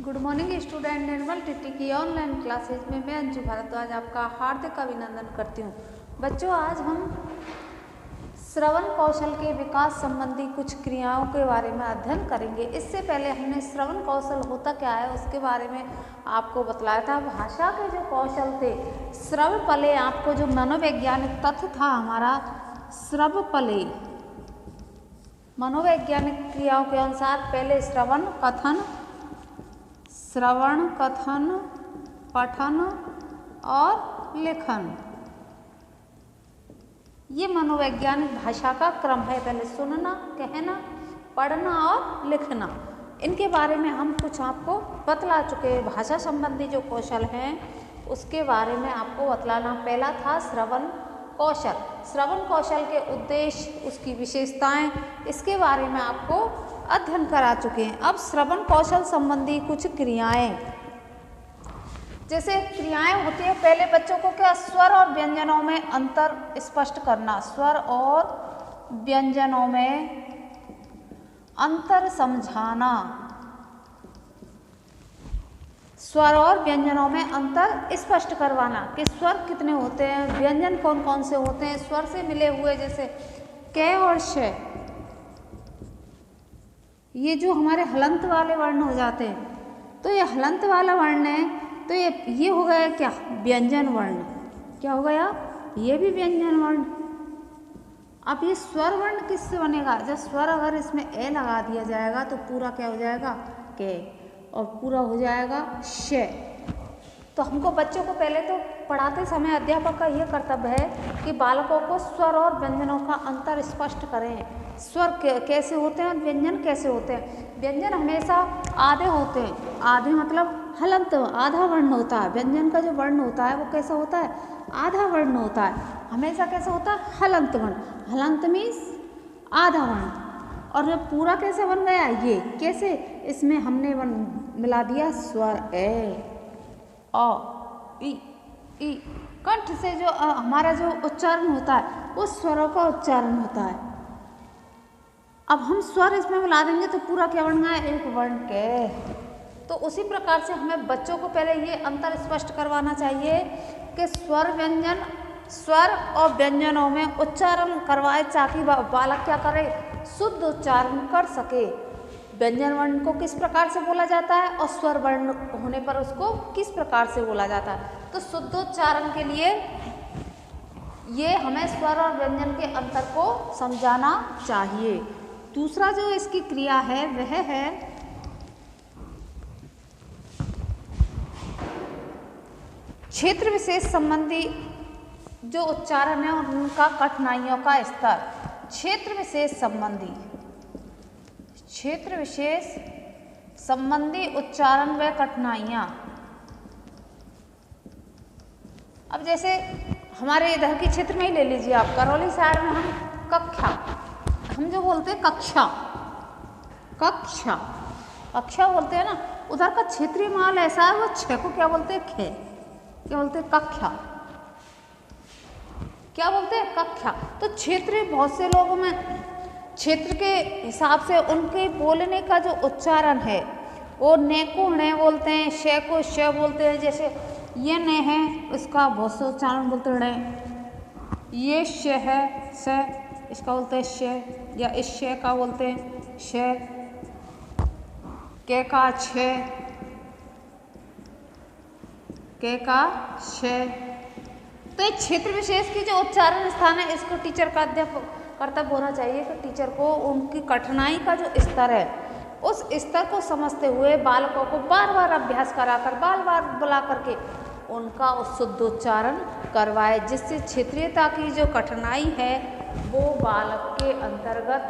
Good morning student. Nirmal Titti की online classes में मैं अंजू भारद्वाज आपका हार्दिक अभिनंदन करती हूँ। बच्चों, आज हम श्रवण कौशल के विकास संबंधी कुछ क्रियाओं के बारे में अध्ययन करेंगे। इससे पहले हमने श्रवण कौशल होता क्या है उसके बारे में आपको बतलाया था। भाषा के जो कौशल थे, श्रवपले, आपको जो मनोवैज्ञानिक तथ्य था हमारा, श्रवपले मनोवैज्ञानिक क्रियाओं के अनुसार पहले श्रवण, कथन, पठन और लिखन, ये मनोवैज्ञानिक भाषा का क्रम है। पहले सुनना, कहना, पढ़ना और लिखना। इनके बारे में हम कुछ आपको बतला चुके हैं। भाषा संबंधी जो कौशल हैं उसके बारे में आपको बतलाना। पहला था श्रवण कौशल। श्रवण कौशल के उद्देश्य, उसकी विशेषताएं, इसके बारे में आपको अध्ययन करा चुके हैं। अब श्रवण कौशल संबंधी कुछ क्रियाएं, जैसे क्रियाएं होती है, पहले बच्चों को क्या, स्वर और व्यंजनों में अंतर स्पष्ट करना, स्वर और व्यंजनों में अंतर समझाना, स्वर और व्यंजनों में अंतर स्पष्ट करवाना कि स्वर कितने होते हैं, व्यंजन कौन कौन से होते हैं, स्वर से मिले हुए, जैसे क और श, ये जो हमारे हलंत वाले वर्ण हो जाते हैं, तो ये हलंत वाला वर्ण है, तो ये हो गया क्या, व्यंजन वर्ण। क्या हो गया, ये भी व्यंजन वर्ण। अब ये स्वर वर्ण किससे बनेगा, जब स्वर अगर इसमें ए लगा दिया जाएगा तो पूरा क्या हो जाएगा, के, और पूरा हो जाएगा श। तो हमको बच्चों को पहले तो पढ़ाते समय अध्यापक का यह कर्तव्य है कि बालकों को स्वर और व्यंजनों का अंतर स्पष्ट करें। स्वर कैसे होते हैं, व्यंजन कैसे होते हैं। व्यंजन हमेशा आधे होते हैं, आधे मतलब हलंत, आधा वर्ण होता है। व्यंजन का जो वर्ण होता है वो कैसा होता है, आधा वर्ण होता है। हमेशा कैसा होता है, हलंत वर्ण। हलंत मीन्स आधा वर्ण। और ये पूरा कैसे बन गया, ये कैसे, इसमें हमने मिला दिया स्वर ए, अ, ई। कंठ से जो हमारा जो उच्चारण होता है वो स्वरों का उच्चारण होता है। अब हम स्वर इसमें मिला देंगे तो पूरा क्या बन गया, एक वर्ण के। तो उसी प्रकार से हमें बच्चों को पहले ये अंतर स्पष्ट करवाना चाहिए कि स्वर व्यंजन, स्वर और व्यंजनों में उच्चारण करवाए ताकि बालक क्या करे, शुद्ध उच्चारण कर सके। व्यंजन वर्ण को किस प्रकार से बोला जाता है और स्वर वर्ण होने पर उसको किस प्रकार से बोला जाता है। तो शुद्धोच्चारण के लिए ये हमें स्वर और व्यंजन के अंतर को समझाना चाहिए। दूसरा जो इसकी क्रिया है वह है क्षेत्र विशेष संबंधी जो उच्चारण है उनका कठिनाइयों का स्तर। क्षेत्र विशेष संबंधी उच्चारण व कठिनाइयाँ। अब जैसे हमारे इधर के क्षेत्र में ही ले लीजिए आप, करौली साइड में हम कक्षा, हम जो बोलते हैं कक्षा बोलते हैं ना, उधर का क्षेत्रीय माल ऐसा है, वो छ को क्या बोलते हैं, खे, क्या बोलते हैं, कक्षा, क्या बोलते हैं, कक्षा। तो क्षेत्रीय बहुत से लोगों में क्षेत्र के हिसाब से उनके बोलने का जो उच्चारण है वो ने को ने बोलते हैं, श को श बोलते हैं। जैसे ये ने है, उसका बहुत से उच्चारण बोलते हैं ने। ये श है, स, इसका बोलते हैं श, या इस श का बोलते हैं श। के का छ, के का छ। तो एक क्षेत्र विशेष की जो उच्चारण स्थान है, इसको टीचर का कर्तव्य होना चाहिए कि टीचर को उनकी कठिनाई का जो स्तर है उस स्तर को समझते हुए बालकों को बार बार अभ्यास कराकर, बार बार बुला करके उनका शुद्ध उच्चारण करवाए, जिससे क्षेत्रीयता की जो कठिनाई है वो बालक के अंतर्गत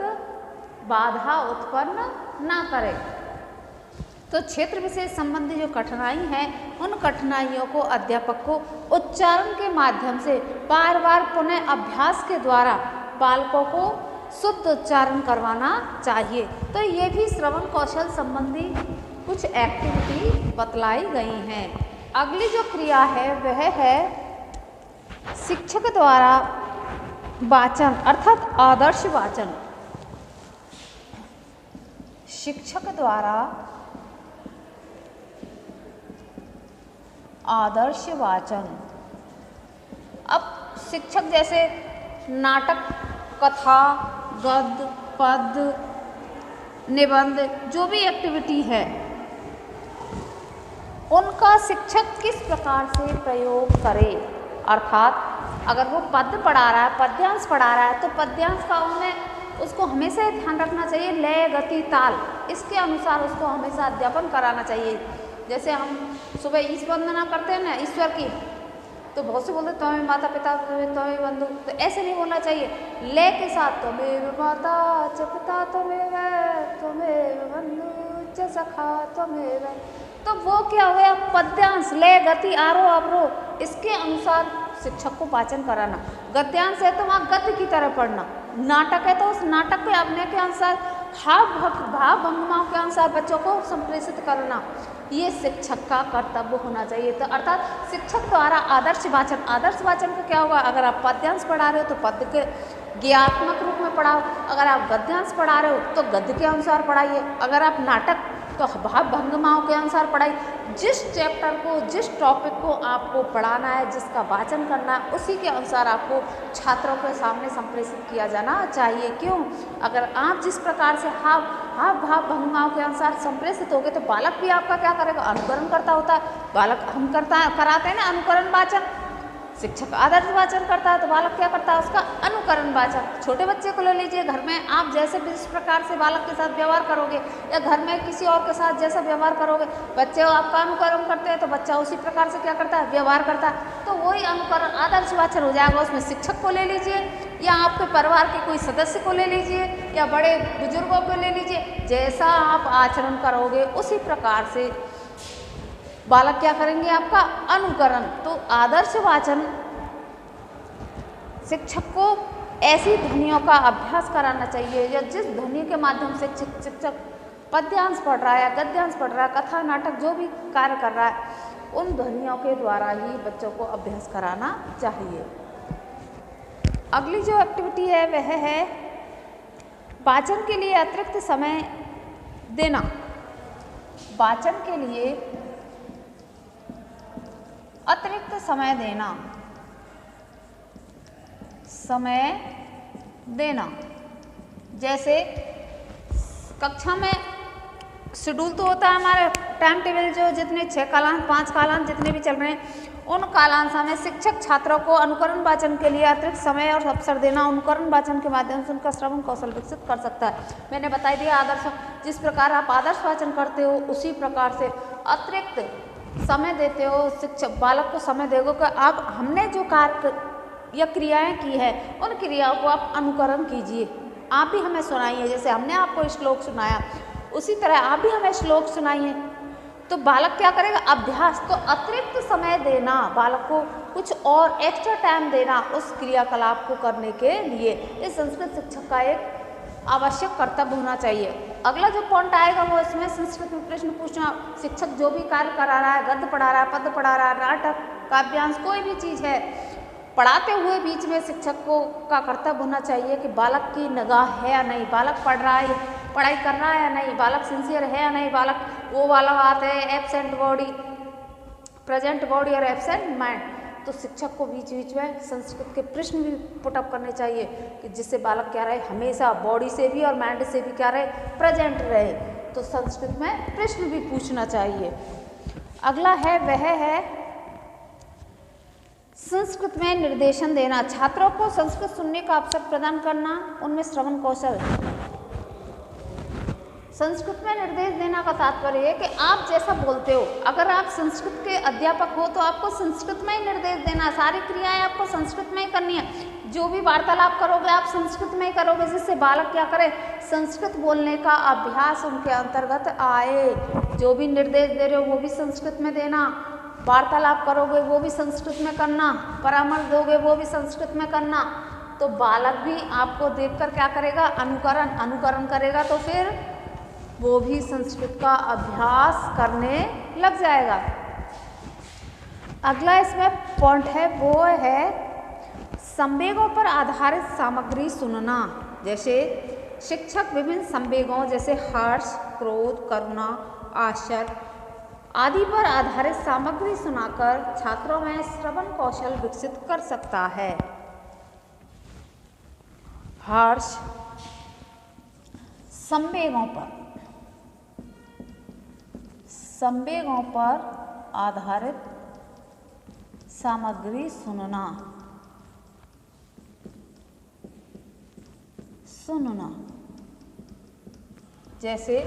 बाधा उत्पन्न ना करे। तो क्षेत्र विशेष संबंधी जो कठिनाई है उन कठिनाइयों को अध्यापक को उच्चारण के माध्यम से बार बार पुनः अभ्यास के द्वारा बालकों को शुद्ध उच्चारण करवाना चाहिए। तो ये भी श्रवण कौशल संबंधी कुछ एक्टिविटी बतलाई गई हैं। अगली जो क्रिया है वह है शिक्षक द्वारा वाचन अर्थात आदर्श वाचन। शिक्षक द्वारा आदर्श वाचन। अब शिक्षक जैसे नाटक, कथा, गद्य, पद्य, निबंध, जो भी एक्टिविटी है उनका शिक्षक किस प्रकार से प्रयोग करे। अर्थात अगर वो पद्य पढ़ा रहा है, पद्यांश पढ़ा रहा है, तो पद्यांश का उन्हें उसको हमेशा ध्यान रखना चाहिए, लय, गति, ताल, इसके अनुसार उसको हमेशा अध्यापन कराना चाहिए। जैसे हम सुबह ईश वंदना करते हैं ना ईश्वर की, तो बहुत से बोलते तुम्हें माता पिता तुम्हें बंधु, तो ऐसे नहीं बोलना चाहिए। लय के साथ तुम्हें माता च पिता तुम्हें बंधु च सखा तुम्हें, तो वो क्या हो गया, पद्यांश, लय, गति, आरोह अवरोह, इसके अनुसार शिक्षक को वाचन कराना। गद्यांश है तो वहाँ गद्य की तरह पढ़ना, नाटक है तो उस नाटक के अभिनय के अनुसार भाव भंगिमाओं के अनुसार बच्चों को संप्रेषित करना, ये शिक्षक का कर्तव्य होना चाहिए। तो अर्थात शिक्षक द्वारा आदर्श वाचन, आदर्श वाचन का क्या होगा, अगर आप पद्यांश पढ़ा रहे हो तो पद्य के ज्ञात्मक रूप में पढ़ाओ, अगर आप गद्यांश पढ़ा रहे हो तो गद्य के अनुसार पढ़ाइए, अगर आप नाटक तो भाव भंगिमाओं के अनुसार पढ़ाइए। जिस चैप्टर को, जिस टॉपिक को आपको पढ़ाना है, जिसका वाचन करना है, उसी के अनुसार आपको छात्रों के सामने संप्रेषित किया जाना चाहिए। क्यों, अगर आप जिस प्रकार से भाव भंगिमाओं के अनुसार संप्रेषित होगे तो बालक भी आपका क्या करेगा, अनुकरण करता होता है। बालक हम कराते हैं ना अनुकरण वाचन, शिक्षक आदर्श वाचन करता है तो बालक क्या करता है, उसका अनुकरण वाचन। छोटे बच्चे को ले लीजिए, घर में आप जैसे भी इस प्रकार से बालक के साथ व्यवहार करोगे या घर में किसी और के साथ जैसा व्यवहार करोगे, बच्चे आपका अनुकरण करते हैं तो बच्चा उसी प्रकार से क्या करता है, व्यवहार करता है, तो वही अनुकरण आदर्श वाचन हो जाएगा। उसमें शिक्षक को ले लीजिए या आपके परिवार के कोई सदस्य को ले लीजिए या बड़े बुजुर्गों को ले लीजिए, जैसा आप आचरण करोगे उसी प्रकार से बालक क्या करेंगे, आपका अनुकरण। तो आदर्श वाचन शिक्षक को ऐसी ध्वनियों का अभ्यास कराना चाहिए, या जिस ध्वनि के माध्यम से शिक्षक पद्यांश पढ़ रहा है या गद्यांश पढ़ रहा है, कथा नाटक जो भी कार्य कर रहा है, उन ध्वनियों के द्वारा ही बच्चों को अभ्यास कराना चाहिए। अगली जो एक्टिविटी है वह है वाचन के लिए अतिरिक्त समय देना। वाचन के लिए अतिरिक्त समय देना, समय देना। जैसे कक्षा में शेड्यूल तो होता है हमारे टाइम टेबल, जो जितने 6 कालांश 5 कालांश जितने भी चल रहे हैं, उन कालांश में शिक्षक छात्रों को अनुकरण वाचन के लिए अतिरिक्त समय और अवसर देना, अनुकरण वाचन के माध्यम से उनका श्रवण कौशल विकसित कर सकता है। मैंने बताई दिया आदर्श, जिस प्रकार आप आदर्श वाचन करते हो उसी प्रकार से अतिरिक्त समय देते हो, शिक्षक बालक को समय देगा कि आप हमने जो कार्य या क्रियाएं की है उन क्रियाओं को आप अनुकरण कीजिए, आप भी हमें सुनाइए। जैसे हमने आपको श्लोक सुनाया उसी तरह आप भी हमें श्लोक सुनाइए। तो बालक क्या करेगा, अभ्यास। तो अतिरिक्त समय देना, बालक को कुछ और एक्स्ट्रा टाइम देना उस क्रियाकलाप को करने के लिए, ये संस्कृत शिक्षक का एक आवश्यक कर्तव्य होना चाहिए। अगला जो पॉइंट आएगा वो इसमें संस्कृत में प्रश्न पूछना। शिक्षक जो भी कार्य करा रहा है, गद्य पढ़ा रहा है, पद्य पढ़ा रहा है, नाटक, काव्यांश, कोई भी चीज़ है, पढ़ाते हुए बीच में शिक्षक को का कर्तव्य होना चाहिए कि बालक की निगाह है या नहीं, बालक पढ़ रहा है, पढ़ाई कर रहा है या नहीं, बालक सिंसियर है या नहीं, बालक वो वाला बात है एब्सेंट बॉडी, प्रेजेंट बॉडी और एब्सेंट माइंड। तो शिक्षक को बीच बीच में संस्कृत के प्रश्न भी पुटअप करने चाहिए कि जिससे बालक क्या रहे, हमेशा बॉडी से भी और माइंड से भी क्या रहे, प्रेजेंट रहे। तो संस्कृत में प्रश्न भी पूछना चाहिए। अगला है वह है संस्कृत में निर्देशन देना, छात्रों को संस्कृत सुनने का अवसर प्रदान करना, उनमें श्रवण कौशल। संस्कृत में निर्देश देना का तात्पर्य है कि आप जैसा बोलते हो, अगर आप संस्कृत के अध्यापक हो तो आपको संस्कृत में ही निर्देश देना, सारी क्रियाएं आपको संस्कृत में ही करनी है, जो भी वार्तालाप करोगे आप संस्कृत में ही करोगे, जिससे बालक क्या करे, संस्कृत बोलने का अभ्यास उनके अंतर्गत आए। जो भी निर्देश दे रहे हो वो भी संस्कृत में देना, वार्तालाप करोगे वो भी संस्कृत में करना, परामर्श दोगे वो भी संस्कृत में करना। तो बालक भी आपको देखकर क्या करेगा, अनुकरण करेगा, तो फिर वो भी संस्कृत का अभ्यास करने लग जाएगा। अगला इसमें पॉइंट है वो है संवेगों पर आधारित सामग्री सुनना। जैसे शिक्षक विभिन्न संवेगों जैसे हर्ष, क्रोध, करुणा, आश्चर्य आदि पर आधारित सामग्री सुनाकर छात्रों में श्रवण कौशल विकसित कर सकता है। हर्ष संवेगों पर आधारित सामग्री सुनना जैसे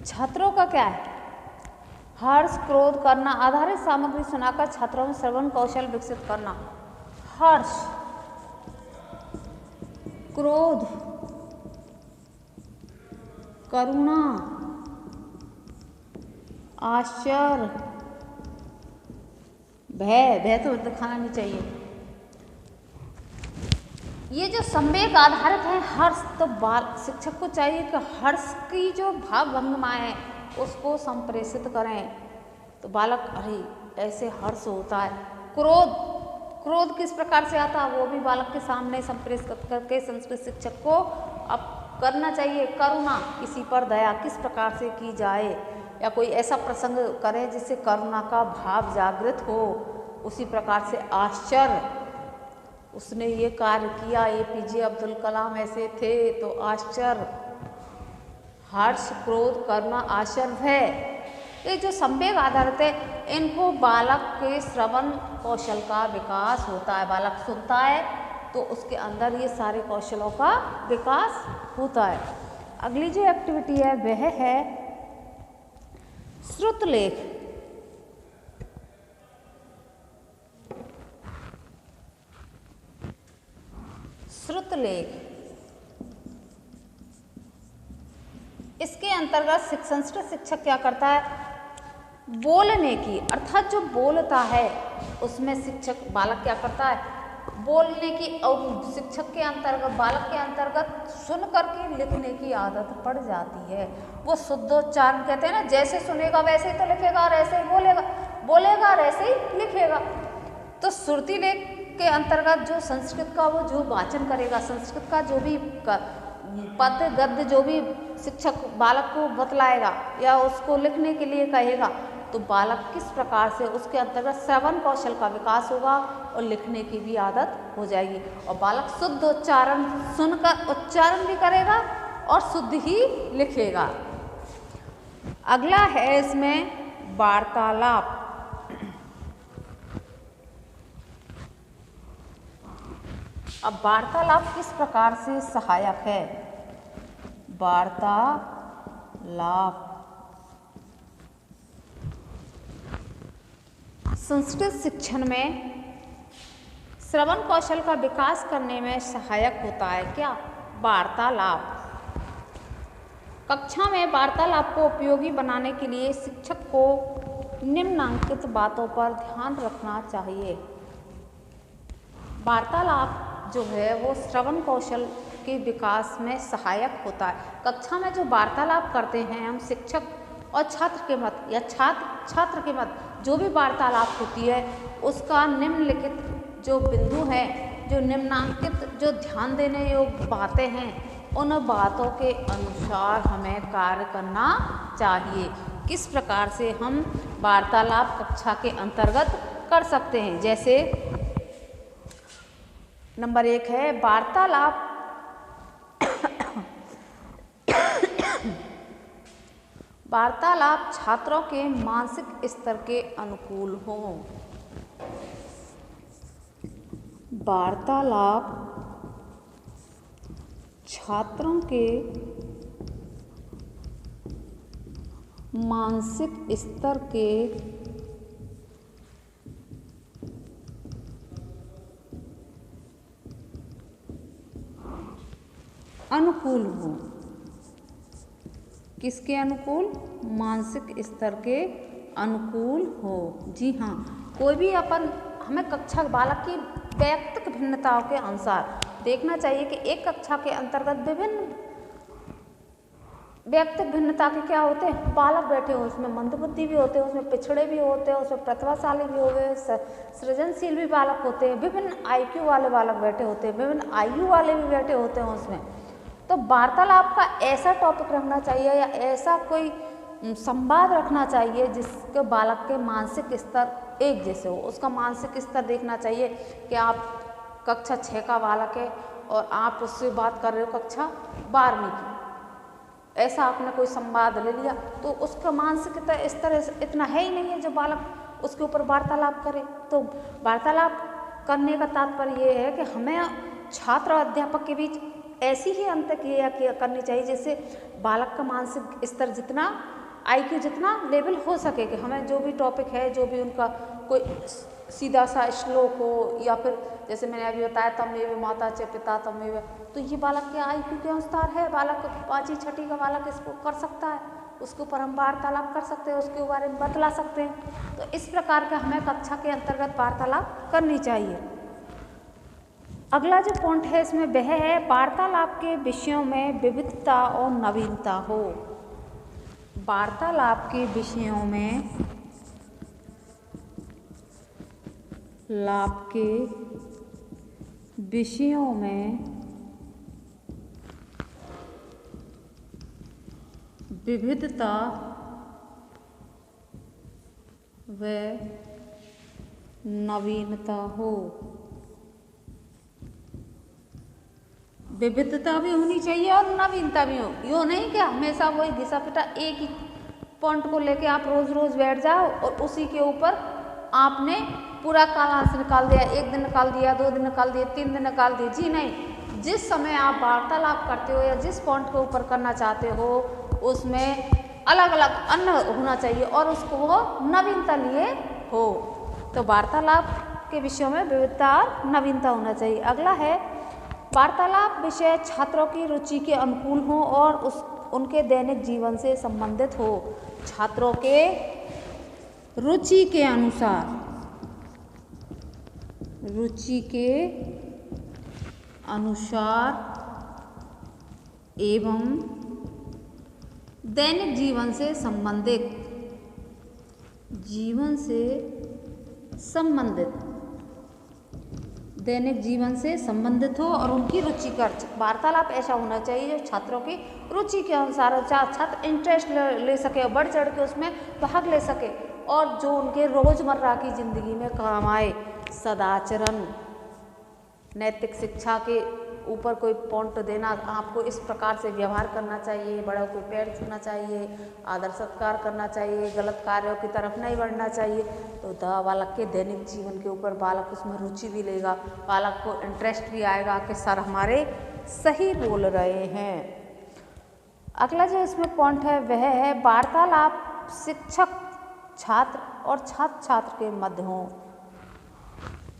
छात्रों का क्या है, हर्ष क्रोध करना, आधारित सामग्री सुनाकर छात्रों में श्रवण कौशल विकसित करना। हर्ष, क्रोध, करुणा, आश्चर्य, भय तो दिखाना नहीं चाहिए। ये जो संवेग आधारित है हर्ष, तो शिक्षक को चाहिए कि हर्ष की जो भाव भंगिमाएं है उसको संप्रेषित करें, तो बालक अरे ऐसे हर्ष होता है। क्रोध किस प्रकार से आता है वो भी बालक के सामने संप्रेषित करके संस्कृत शिक्षक को अब करना चाहिए। करुणा, किसी पर दया किस प्रकार से की जाए, या कोई ऐसा प्रसंग करें जिससे करुणा का भाव जागृत हो। उसी प्रकार से आश्चर्य, उसने ये कार्य किया, APJ अब्दुल कलाम ऐसे थे, तो आश्चर्य। हर्ष, क्रोध, करुणा, आश्चर्य, भय, ये जो संवेग आधारित है इनको बालक के श्रवण कौशल का विकास होता है। बालक सुनता है तो उसके अंदर ये सारे कौशलों का विकास होता है। अगली जो एक्टिविटी है वह है श्रुतलेख। श्रुतलेख, इसके अंतर्गत संस्कृत शिक्षक क्या करता है, बोलने की अर्थात जो बोलता है उसमें शिक्षक बालक क्या करता है, बोलने की, और शिक्षक के अंतर्गत बालक के अंतर्गत सुन करके लिखने की आदत पड़ जाती है। वो शुद्धोच्चारण कहते हैं ना, जैसे सुनेगा वैसे ही तो लिखेगा और ऐसे ही बोलेगा और ऐसे ही लिखेगा। तो श्रुति लेख के अंतर्गत जो संस्कृत का वो जो वाचन करेगा, संस्कृत का जो भी पद्य गद्य जो भी शिक्षक बालक को बतलाएगा या उसको लिखने के लिए कहेगा, तो बालक किस प्रकार से उसके अंतर्गत श्रवण कौशल का विकास होगा और लिखने की भी आदत हो जाएगी। और बालक शुद्ध उच्चारण सुनकर उच्चारण भी करेगा और शुद्ध ही लिखेगा। अगला है इसमें वार्तालाप। अब वार्तालाप किस प्रकार से सहायक है, वार्तालाप संस्कृत शिक्षण में श्रवण कौशल का विकास करने में सहायक होता है। क्या, वार्तालाप। कक्षा में वार्तालाप को उपयोगी बनाने के लिए शिक्षक को निम्नांकित बातों पर ध्यान रखना चाहिए। वार्तालाप जो है वो श्रवण कौशल के विकास में सहायक होता है। कक्षा में जो वार्तालाप करते हैं हम शिक्षक और छात्र के मध्य या छात्र के मध्य जो भी वार्तालाप होती है उसका निम्नलिखित जो बिंदु हैं, जो निम्नांकित जो ध्यान देने योग्य बातें हैं, उन बातों के अनुसार हमें कार्य करना चाहिए। किस प्रकार से हम वार्तालाप कक्षा के अंतर्गत कर सकते हैं, जैसे नंबर 1 है वार्तालाप वार्तालाप छात्रों के मानसिक स्तर के अनुकूल हो। वार्तालाप छात्रों के मानसिक स्तर के अनुकूल हो। किसके अनुकूल, मानसिक स्तर के अनुकूल हो। जी हाँ, कोई भी हमें कक्षा बालक की वैयक्तिक भिन्नताओं के अनुसार देखना चाहिए कि एक कक्षा के अंतर्गत विभिन्न वैयक्तिक भिन्नता के क्या होते हैं, बालक बैठे हो, उसमें मंदबुद्धि भी होते हैं, उसमें पिछड़े भी होते हैं, उसमें प्रतिभाशाली भी होते हैं, सृजनशील भी बालक होते हैं, विभिन्न IQ वाले बालक बैठे होते हैं, विभिन्न आयु वाले भी बैठे होते हैं उसमें। तो वार्तालाप का ऐसा टॉपिक रखना चाहिए या ऐसा कोई संवाद रखना चाहिए जिसके बालक के मानसिक स्तर एक जैसे हो। उसका मानसिक स्तर देखना चाहिए कि आप कक्षा 6 का बालक है और आप उससे बात कर रहे हो कक्षा 12वीं की, ऐसा आपने कोई संवाद ले लिया तो उसका मानसिक स्तर इतना है ही नहीं है जो बालक उसके ऊपर वार्तालाप करे। तो वार्तालाप करने का तात्पर्य ये है कि हमें छात्र और अध्यापक के बीच ऐसी ही अंतःक्रिया करनी चाहिए जिससे बालक का मानसिक स्तर जितना IQ जितना लेवल हो सके कि हमें जो भी टॉपिक है, जो भी उनका कोई सीधा सा श्लोक हो या फिर जैसे मैंने अभी बताया तमेव माता च पिता तमेव, तो ये बालक के IQ के अनुसार है। बालक 5वीं 6वीं का बालक इसको कर सकता है, उसके ऊपर हम वार्तालाप कर सकते हैं, उसके बारे में बतला सकते हैं। तो इस प्रकार का हमें कक्षा के अंतर्गत वार्तालाप करनी चाहिए। अगला जो पॉइंट है इसमें वह है वार्तालाप के विषयों में विविधता और नवीनता हो। वार्तालाप के विषयों में विविधता व नवीनता हो। विविधता भी होनी चाहिए और नवीनता भी हो। यूँ नहीं कि हमेशा वही घिसा पिटा एक ही पॉइंट को लेके आप रोज रोज बैठ जाओ और उसी के ऊपर आपने पूरा कालांश निकाल दिया, 1 दिन निकाल दिया, 2 दिन निकाल दिए, 3 दिन निकाल दिए। जी नहीं, जिस समय आप वार्तालाप करते हो या जिस पॉइंट के ऊपर करना चाहते हो उसमें अलग अलग अन्य होना चाहिए और उसको वो नवीनता लिए हो। तो वार्तालाप के विषयों में विविधता और नवीनता होना चाहिए। अगला है वार्तालाप विषय छात्रों की रुचि के अनुकूल हो और उनके दैनिक जीवन से संबंधित हो। छात्रों के रुचि के अनुसार एवं दैनिक जीवन से संबंधित हो और उनकी रुचिकर वार्तालाप ऐसा होना चाहिए जो छात्रों की रुचि के अनुसार छात्र इंटरेस्ट ले सके, बढ़ चढ़ के उसमें भाग ले सके और जो उनके रोजमर्रा की जिंदगी में काम आए। सदाचरण, नैतिक शिक्षा के ऊपर कोई पॉइंट देना, आपको इस प्रकार से व्यवहार करना चाहिए, बड़ों को पैर छूना चाहिए, आदर सत्कार करना चाहिए, गलत कार्यों की तरफ नहीं बढ़ना चाहिए। तो बालक के दैनिक जीवन के ऊपर बालक उसमें रुचि भी लेगा, बालक को इंटरेस्ट भी आएगा कि सर हमारे सही बोल रहे हैं। अगला जो इसमें पॉइंट है वह है वार्तालाप शिक्षक छात्र और छात्र छात्र के मध्य हो।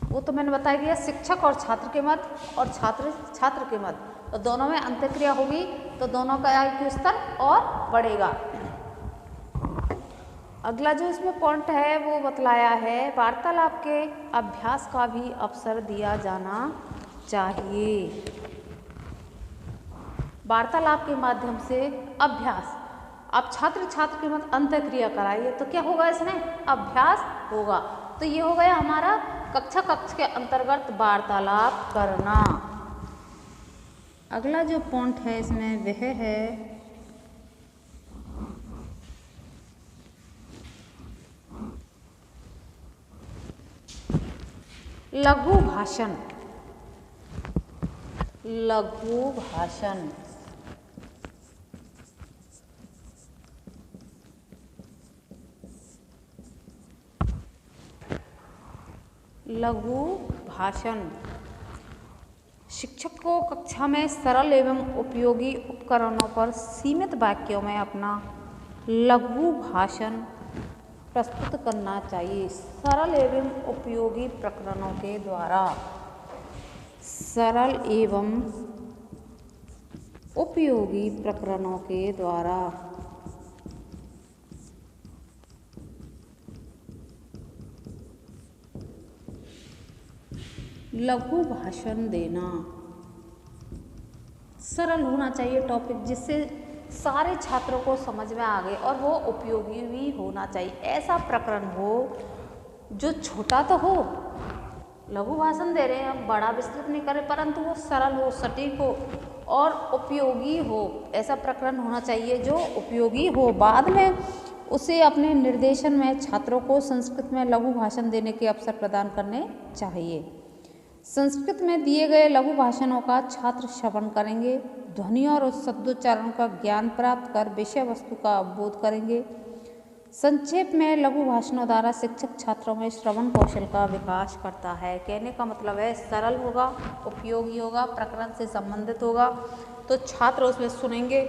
वो तो मैंने बताया गया शिक्षक और छात्र के मध्य और छात्र छात्र के मध्य, तो दोनों में अंतःक्रिया होगी तो दोनों का IQ स्तर और बढ़ेगा। अगला जो इसमें पॉइंट है वो बतलाया है वार्तालाप के अभ्यास का भी अवसर दिया जाना चाहिए। वार्तालाप के माध्यम से अभ्यास, आप छात्र छात्र के मध्य अंतःक्रिया कराइए तो क्या होगा, इसमें अभ्यास होगा। तो ये हो गया हमारा कक्षा के अंतर्गत वार्तालाप करना। अगला जो पॉइंट है इसमें वह है लघु भाषण। लघु भाषण लघु भाषण शिक्षक को कक्षा में सरल एवं उपयोगी उपकरणों पर सीमित वाक्यों में अपना लघु भाषण प्रस्तुत करना चाहिए। सरल एवं उपयोगी प्रकरणों के द्वारा, सरल एवं उपयोगी प्रकरणों के द्वारा लघु भाषण देना। सरल होना चाहिए टॉपिक, जिससे सारे छात्रों को समझ में आ गए और वो उपयोगी भी होना चाहिए। ऐसा प्रकरण हो जो छोटा तो हो लघु भाषण दे रहे हैं, हम बड़ा विस्तृत नहीं करें, परंतु वो सरल हो, सटीक हो और उपयोगी हो। ऐसा प्रकरण होना चाहिए जो उपयोगी हो। बाद में उसे अपने निर्देशन में छात्रों को संस्कृत में लघु भाषण देने के अवसर प्रदान करने चाहिए। संस्कृत में दिए गए लघु भाषणों का छात्र श्रवण करेंगे, ध्वनि और शब्दोच्चारण का ज्ञान प्राप्त कर विषय वस्तु का अवबोध करेंगे। संक्षेप में लघु भाषणों द्वारा शिक्षक छात्रों में श्रवण कौशल का विकास करता है। कहने का मतलब है सरल होगा, उपयोगी होगा, प्रकरण से संबंधित होगा, तो छात्र उसमें सुनेंगे,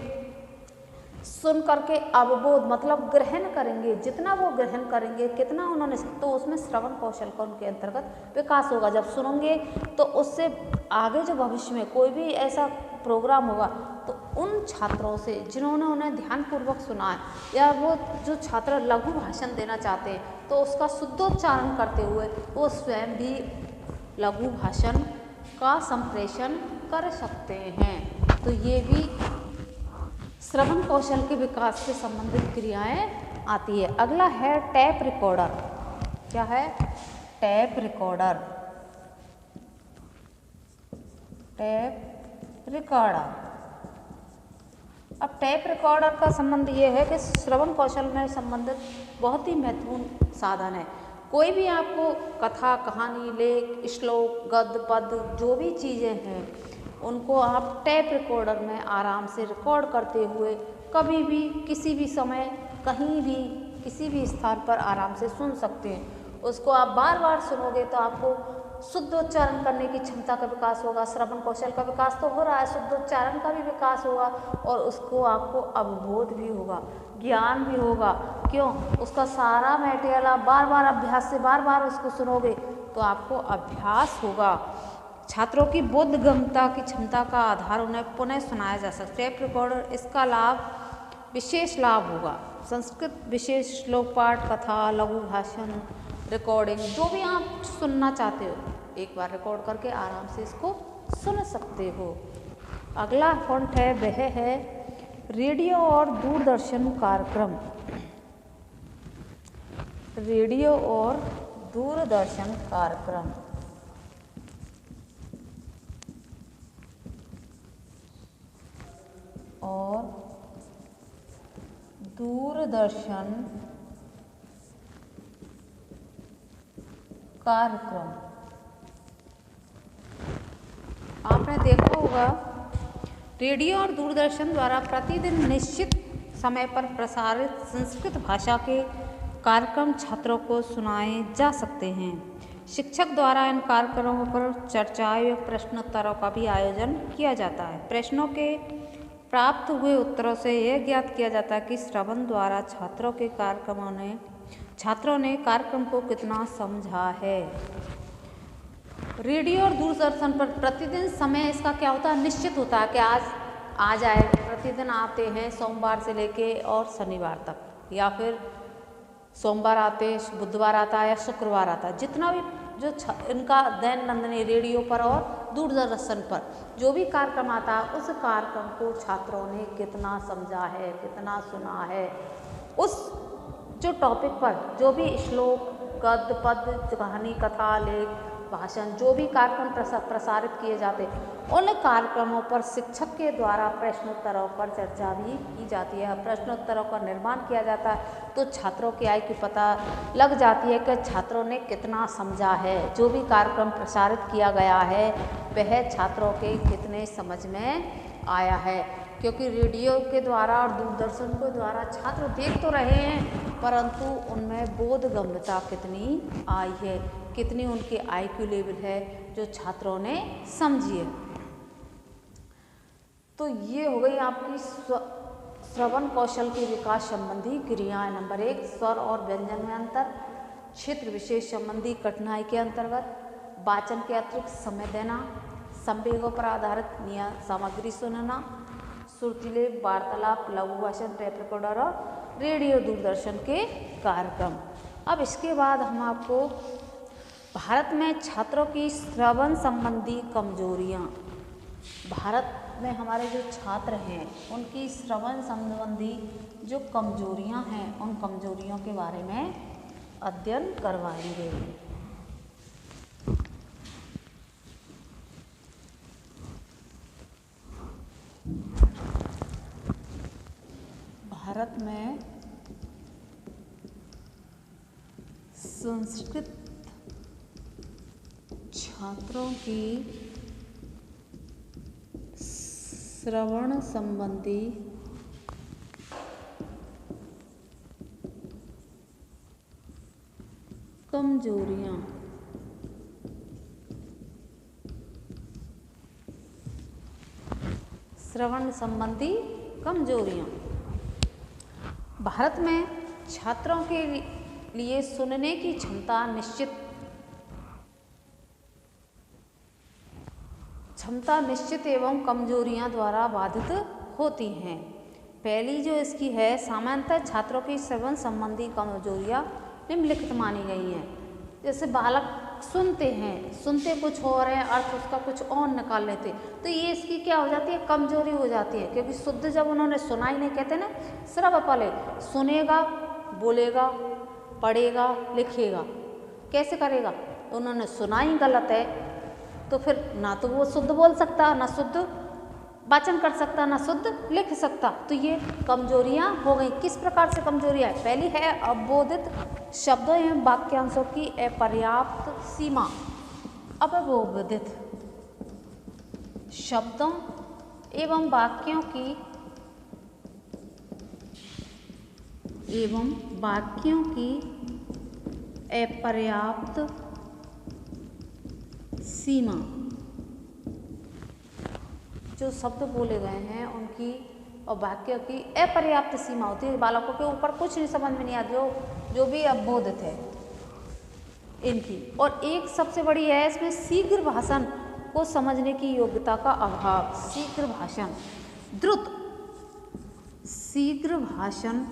सुन करके अवबोध मतलब ग्रहण करेंगे। जितना वो ग्रहण करेंगे, कितना उन्होंने, तो उसमें श्रवण कौशल का उनके अंतर्गत विकास होगा। जब सुनेंगे तो उससे आगे जो भविष्य में कोई भी ऐसा प्रोग्राम होगा तो उन छात्रों से जिन्होंने उन्हें ध्यानपूर्वक सुना है, या वो जो छात्र लघु भाषण देना चाहते हैं तो उसका शुद्धोच्चारण करते हुए वो स्वयं भी लघु भाषण का संप्रेषण कर सकते हैं। तो ये भी श्रवण कौशल के विकास से संबंधित क्रियाएं आती है। अगला है टैप रिकॉर्डर। क्या है? Tap recorder. Tap recorder. अब टैप रिकॉर्डर का संबंध ये है कि श्रवण कौशल में संबंधित बहुत ही महत्वपूर्ण साधन है। कोई भी आपको कथा, कहानी, लेख, श्लोक, गद्य, पद्य जो भी चीज़ें हैं उनको आप टैप रिकॉर्डर में आराम से रिकॉर्ड करते हुए कभी भी, किसी भी समय, कहीं भी, किसी भी स्थान पर आराम से सुन सकते हैं। उसको आप बार बार सुनोगे तो आपको शुद्धोच्चारण करने की क्षमता का विकास होगा। श्रवण कौशल का विकास तो हो रहा है, शुद्धोच्चारण का भी विकास होगा और उसको आपको अवबोध भी होगा, ज्ञान भी होगा। क्यों? उसका सारा मटेरियल आप बार बार अभ्यास से बार बार उसको सुनोगे तो आपको अभ्यास होगा। छात्रों की बोधगम्यता की क्षमता का आधार उन्हें पुनः सुनाया जा सकता है। टैप रिकॉर्डर इसका लाभ, विशेष लाभ होगा। संस्कृत विशेष श्लोक पाठ, कथा, लघु भाषण, रिकॉर्डिंग जो भी आप सुनना चाहते हो एक बार रिकॉर्ड करके आराम से इसको सुन सकते हो। अगला पॉइंट है वह है रेडियो और दूरदर्शन कार्यक्रम। रेडियो और दूरदर्शन कार्यक्रम। और दूरदर्शन कार्यक्रम। आपने देखा होगा रेडियो और दूरदर्शन द्वारा प्रतिदिन निश्चित समय पर प्रसारित संस्कृत भाषा के कार्यक्रम छात्रों को सुनाए जा सकते हैं। शिक्षक द्वारा इन कार्यक्रमों पर चर्चाएं व प्रश्नोत्तरों का भी आयोजन किया जाता है। प्रश्नों के प्राप्त हुए उत्तरों से यह ज्ञात किया जाता है कि श्रवण द्वारा छात्रों ने कार्यक्रम को कितना समझा है। रेडियो और दूरदर्शन पर प्रतिदिन समय इसका क्या होता है? निश्चित होता है कि आज आए, प्रतिदिन आते हैं सोमवार से लेके और शनिवार तक, या फिर सोमवार आते, बुधवार आता है या शुक्रवार आता है। जितना भी जो इनका दैनंदिनी रेडियो पर और दूरदर्शन पर जो भी कार्यक्रम आता है उस कार्यक्रम को छात्रों ने कितना समझा है, कितना सुना है। उस जो टॉपिक पर जो भी श्लोक, गद्य, पद्य, कहानी, कथा, लेख, भाषण जो भी कार्यक्रम प्रसारित किए जाते उन कार्यक्रमों पर शिक्षक के द्वारा प्रश्नोत्तरों पर चर्चा भी की जाती है। प्रश्नोत्तरों का निर्माण किया जाता है तो छात्रों की आय की पता लग जाती है कि छात्रों ने कितना समझा है। जो भी कार्यक्रम प्रसारित किया गया है वह छात्रों के कितने समझ में आया है। क्योंकि रेडियो के द्वारा और दूरदर्शन के द्वारा छात्र देख तो रहे हैं परंतु उनमें बोधगम्यता कितनी आई है, कितनी उनके IQ लेवल है जो छात्रों ने समझी है। तो ये हो गई आपकी श्रवण कौशल के विकास संबंधी क्रियाएं। नंबर 1, स्वर और व्यंजन में अंतर, क्षेत्र विशेष संबंधी कठिनाई के अंतर्गत वाचन के अतिरिक्त समय देना, संवेगों पर आधारित सामग्री सुनना, सुर्तीले वार्तालाप, लघु भाषण, टेप रिकॉर्डर और रेडियो दूरदर्शन के कार्यक्रम। अब इसके बाद हम आपको भारत में छात्रों की श्रवण संबंधी कमजोरियां, भारत में हमारे जो छात्र हैं उनकी श्रवण संबंधी जो कमजोरियां हैं उन कमजोरियों के बारे में अध्ययन करवाएंगे। में संस्कृत छात्रों की श्रवण संबंधी कमजोरियां श्रवण संबंधी कमजोरियां। भारत में छात्रों के लिए सुनने की क्षमता निश्चित एवं कमजोरियां द्वारा बाधित होती हैं। पहली जो इसकी है, सामान्यतः छात्रों की श्रवण संबंधी कमजोरियां निम्नलिखित मानी गई हैं। जैसे बालक सुनते हैं, सुनते कुछ और है, अर्थ उसका कुछ और निकाल लेते, तो ये इसकी क्या हो जाती है, कमजोरी हो जाती है। क्योंकि शुद्ध जब उन्होंने सुना ही नहीं, कहते ना श्रव पले, सुनेगा, बोलेगा, पढ़ेगा, लिखेगा, कैसे करेगा, उन्होंने सुना ही गलत है, तो फिर ना तो वो शुद्ध बोल सकता, ना शुद्ध वाचन कर सकता, ना शुद्ध लिख सकता। तो ये कमजोरियां हो गई। किस प्रकार से कमजोरियां है? पहली है अवबोधित शब्दों एवं वाक्यांशों की अपर्याप्त सीमा। अवबोधित शब्दों एवं वाक्यों की अपर्याप्त सीमा। जो शब्द बोले गए हैं उनकी और वाक्यों की अपर्याप्त सीमा होती है। बालकों के ऊपर कुछ नहीं समझ में नहीं आता, जो भी अवबोधित है इनकी। और एक सबसे बड़ी है इसमें शीघ्र भाषण को समझने की योग्यता का अभाव। शीघ्र भाषण, द्रुत शीघ्र भाषण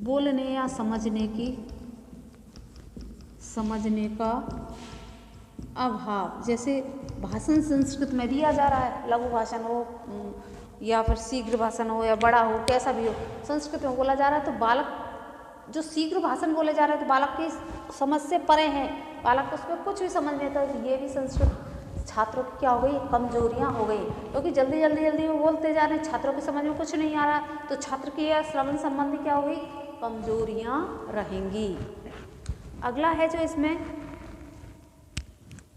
बोलने या समझने का अभाव। जैसे भाषण संस्कृत में दिया जा रहा है, लघु भाषण हो या फिर शीघ्र भाषण हो या बड़ा हो, कैसा भी हो, संस्कृत में बोला जा रहा है, तो बालक जो शीघ्र भाषण बोले जा रहे हैं तो बालक की समझ से परे हैं, बालक उसमें कुछ भी समझ नहीं आता। तो ये भी संस्कृत छात्रों की क्या हो गई, कमजोरियां हो गई, क्योंकि जल्दी वो बोलते जा रहे हैं, छात्रों की समझ में कुछ नहीं आ रहा, तो छात्र की यह श्रवण संबंधी क्या हो गई, कमजोरियां रहेंगी। अगला है जो इसमें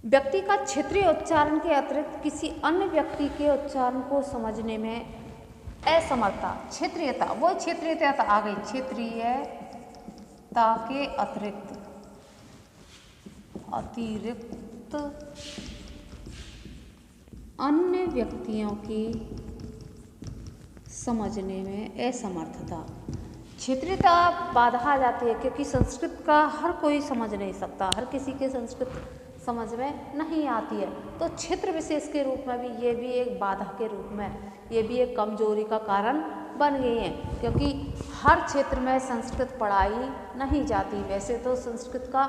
व्यक्ति का क्षेत्रीय उच्चारण के अतिरिक्त किसी अन्य व्यक्ति के उच्चारण को समझने में असमर्थता। क्षेत्रीयता, वो क्षेत्रीयता आ गई, क्षेत्रीयता के अतिरिक्त अन्य व्यक्तियों की समझने में असमर्थता। क्षेत्रीयता बाधा आ जाती है, क्योंकि संस्कृत का हर कोई समझ नहीं सकता, हर किसी के संस्कृत समझ में नहीं आती है। तो क्षेत्र विशेष के रूप में भी ये भी एक बाधा के रूप में, ये भी एक कमजोरी का कारण बन गई है, क्योंकि हर क्षेत्र में संस्कृत पढ़ाई नहीं जाती। वैसे तो संस्कृत का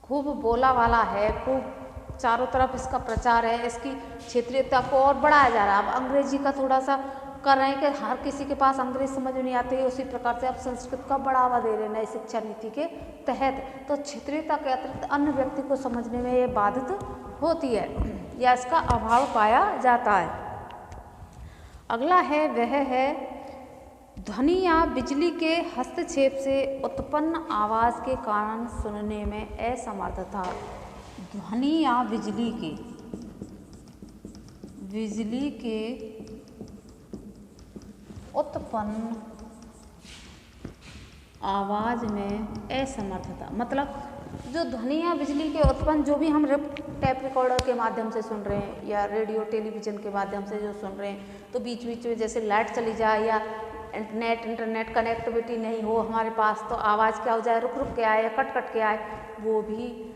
खूब बोला वाला है, खूब चारों तरफ इसका प्रचार है, इसकी क्षेत्रीयता को और बढ़ाया जा रहा है। अब अंग्रेजी का थोड़ा सा कर रहे हैं कि हर किसी के पास अंग्रेजी समझ में नहीं आती है, उसी प्रकार से अब संस्कृत का बढ़ावा दे रहे हैं नई शिक्षा नीति के तहत। तो क्षेत्रीयता के अतिरिक्त अन्य व्यक्ति को समझने में ये बाधित होती है या इसका अभाव पाया जाता है। अगला है वह है ध्वनि या बिजली के हस्तक्षेप से उत्पन्न आवाज़ के कारण सुनने में असमर्थता। ध्वनि या बिजली के उत्पन्न आवाज में असमर्थता, मतलब जो ध्वनि या बिजली के उत्पन्न जो भी हम टेप रिकॉर्डर के माध्यम से सुन रहे हैं या रेडियो टेलीविज़न के माध्यम से जो सुन रहे हैं, तो बीच बीच में जैसे लाइट चली जाए या इंटरनेट कनेक्टिविटी नहीं हो हमारे पास, तो आवाज़ क्या हो जाए, रुक रुक के आए या कट कट के आए, वो भी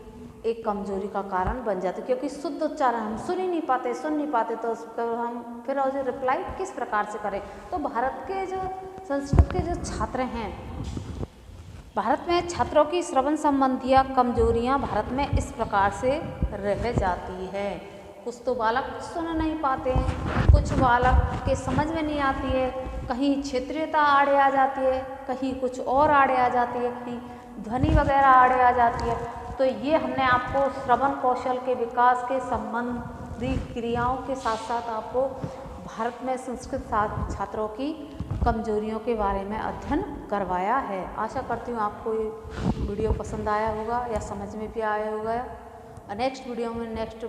एक कमजोरी का कारण बन जाता है। क्योंकि शुद्ध उच्चारण हम सुन नहीं पाते, तो उसका हम फिर और रिप्लाई किस प्रकार से करें। तो भारत के जो संस्कृत के जो छात्र हैं, भारत में छात्रों की श्रवण संबंधी कमजोरियां भारत में इस प्रकार से रह जाती है। कुछ तो बालक सुन नहीं पाते हैं, कुछ बालक के समझ में नहीं आती है, कहीं क्षेत्रीयता आड़े आ जाती है, कहीं कुछ और आड़े आ जाती है, कहीं ध्वनि वगैरह आड़े आ जाती है। तो ये हमने आपको श्रवण कौशल के विकास के संबंधी क्रियाओं के साथ साथ आपको भारत में संस्कृत छात्रों की कमजोरियों के बारे में अध्ययन करवाया है। आशा करती हूँ आपको ये वीडियो पसंद आया होगा या समझ में भी आया होगा। नेक्स्ट वीडियो में नेक्स्ट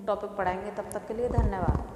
टॉपिक पढ़ाएंगे। तब तक के लिए धन्यवाद।